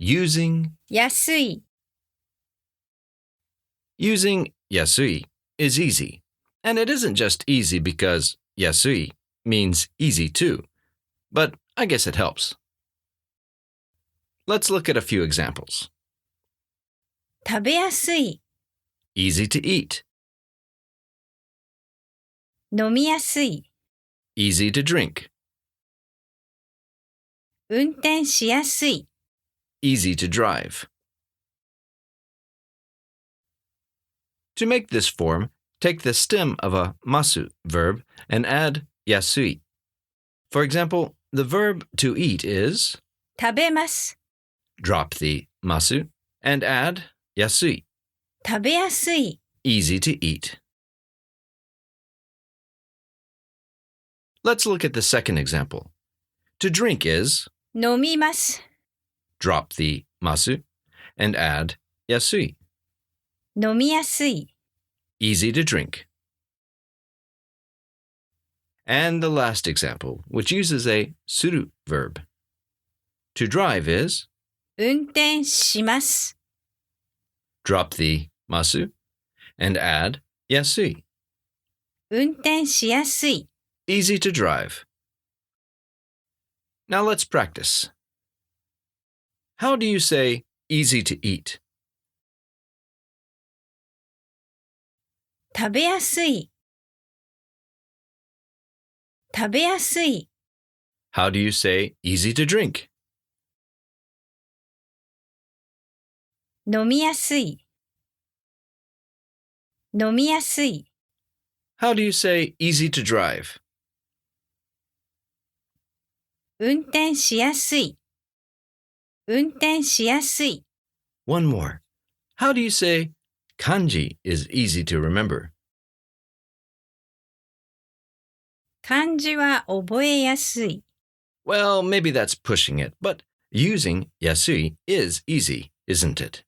using. 安い、 Using 安い is easy. And it isn't just easy because 安い means easy too. But I guess it helps. Let's look at a few examples. 食べやすい、 Easy to eat. 飲みやすい、 Easy to drink. 運転しやすい、 Easy to drive. To make this form, take the stem of a masu verb and add yasui. For example, the verb to eat is 食べます、 drop the masu and add yasui, 食べやすい、 easy to eat. Let's look at the second example. To drink is 飲みます、 drop the masu and add yasui, 飲みやすい、 easy to drink. And the last example, which uses a suru verb. To drive is 運転します、 drop the masu and add yasui, 運転しやすい、 easy to drive. Now let's practice. How do you say easy to eat? 食べやすい、食べやすい、 How do you say easy to drink? 飲みやすい、飲みやすい、 How do you say easy to drive? 運転しやすい、運転しやすい、 One more. How do you say kanji is easy to remember? 漢字は覚えやすい。 Well, maybe that's pushing it, but using yasui is easy, isn't it?